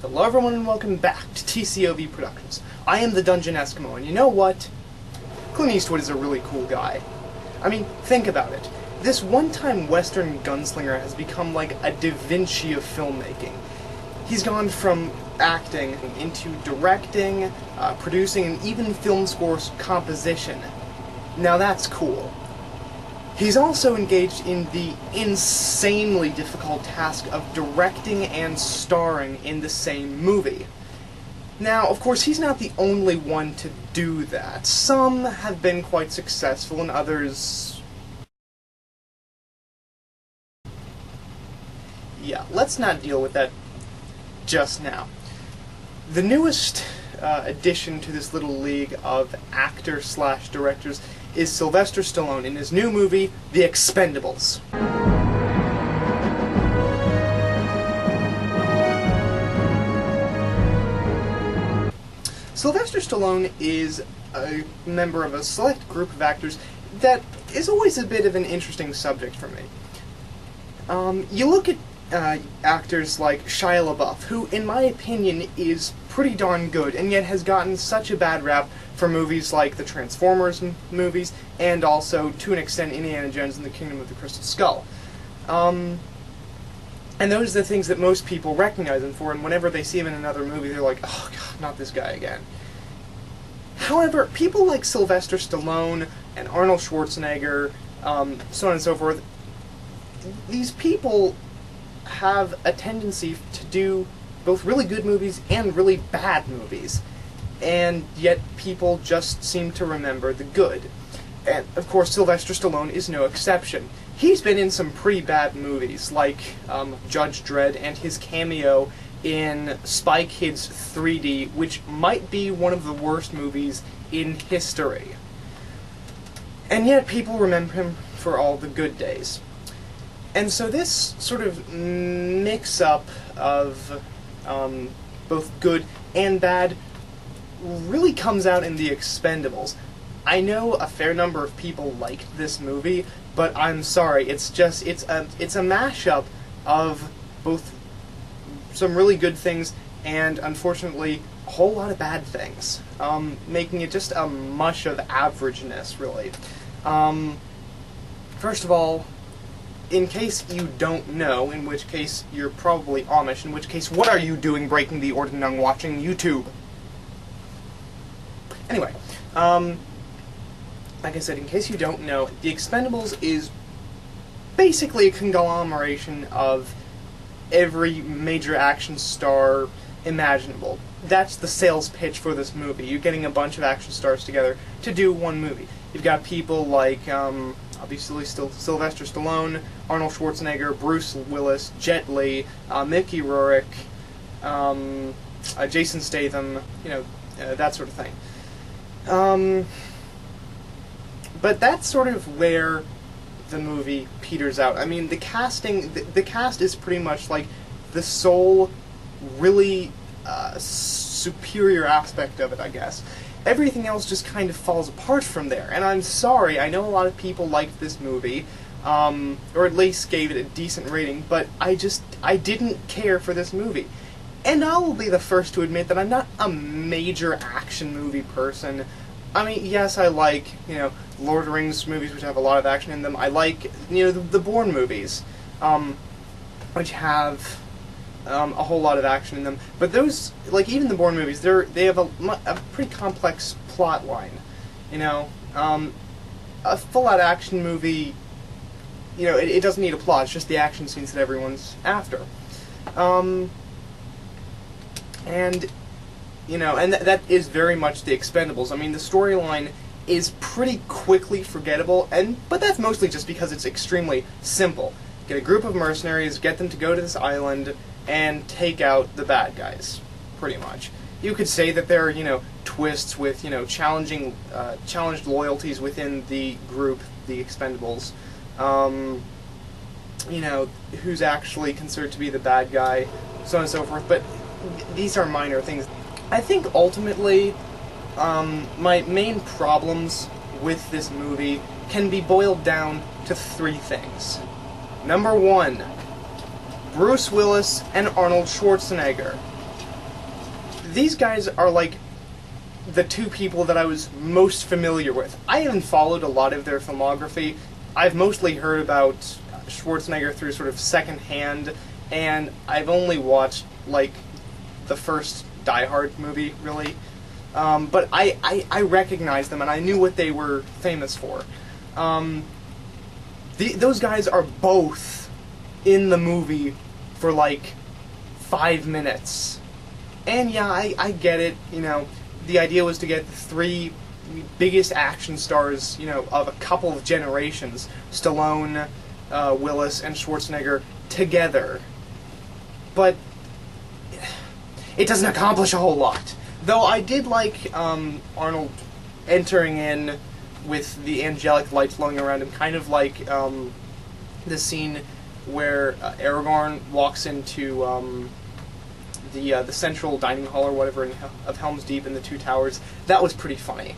Hello everyone and welcome back to TCOV Productions. I am the Dungeon Eskimo, and you know what? Clint Eastwood is a really cool guy. I mean, think about it. This one-time Western gunslinger has become like a Da Vinci of filmmaking. He's gone from acting into directing, producing, and even film score composition. Now that's cool. He's also engaged in the insanely difficult task of directing and starring in the same movie. Now, of course, he's not the only one to do that. Some have been quite successful, and others... yeah, let's not deal with that just now. The newest addition to this little league of actors/directors is Sylvester Stallone in his new movie, The Expendables. Sylvester Stallone is a member of a select group of actors that is always a bit of an interesting subject for me. You look at actors like Shia LaBeouf, who, in my opinion, is pretty darn good, and yet has gotten such a bad rap for movies like the Transformers movies, and also, to an extent, Indiana Jones and the Kingdom of the Crystal Skull. And those are the things that most people recognize him for, and whenever they see him in another movie, they're like, oh god, not this guy again. However, people like Sylvester Stallone and Arnold Schwarzenegger, so on and so forth, these people have a tendency to do both really good movies and really bad movies, and yet people just seem to remember the good. And of course Sylvester Stallone is no exception. He's been in some pretty bad movies, like Judge Dredd and his cameo in Spy Kids 3D, which might be one of the worst movies in history. And yet people remember him for all the good days. And so this sort of mix-up of both good and bad really comes out in The Expendables. I know a fair number of people liked this movie, but I'm sorry, it's a mashup of both some really good things and, unfortunately, a whole lot of bad things, making it just a mush of averageness, really. First of all, in case you don't know, in which case you're probably Amish, in which case what are you doing breaking the ordinung watching YouTube? Anyway, like I said, in case you don't know, The Expendables is basically a conglomeration of every major action star imaginable. That's the sales pitch for this movie. You're getting a bunch of action stars together to do one movie. You've got people like, obviously Sylvester Stallone, Arnold Schwarzenegger, Bruce Willis, Jet Li, Mickey Rourke, Jason Statham, you know, that sort of thing. But that's sort of where the movie peters out. I mean, the casting, the cast is pretty much like the sole, really superior aspect of it, I guess. Everything else just kind of falls apart from there. And I'm sorry, I know a lot of people liked this movie, or at least gave it a decent rating, but I didn't care for this movie. And I'll be the first to admit that I'm not a major action movie person. I mean, yes, I like, you know, Lord of the Rings movies, which have a lot of action in them. I like, you know, the Bourne movies, which have a whole lot of action in them. But those, like, even the Bourne movies, they have a pretty complex plot line. You know, a full-out action movie, you know, it doesn't need a plot. It's just the action scenes that everyone's after. And, you know, and that is very much The Expendables. I mean, the storyline is pretty quickly forgettable, but that's mostly just because it's extremely simple. Get a group of mercenaries, get them to go to this island, and take out the bad guys, pretty much. You could say that there are, you know, twists with, you know, challenged loyalties within the group, The Expendables. You know, who's actually considered to be the bad guy, so on and so forth, but these are minor things. I think ultimately, my main problems with this movie can be boiled down to three things. Number one, Bruce Willis and Arnold Schwarzenegger. these guys are like the two people that I was most familiar with. I haven't followed a lot of their filmography. I've mostly heard about Schwarzenegger through sort of secondhand, and I've only watched, like, the first Die Hard movie, really. But I recognized them, and I knew what they were famous for. Those guys are both in the movie for, like, 5 minutes. And yeah, I get it, you know, the idea was to get the three biggest action stars, you know, of a couple of generations, Stallone, Willis, and Schwarzenegger, together. But it doesn't accomplish a whole lot. Though I did like Arnold entering in with the angelic lights flowing around him, kind of like the scene where Aragorn walks into the central dining hall or whatever of Helm's Deep in the Two Towers. That was pretty funny.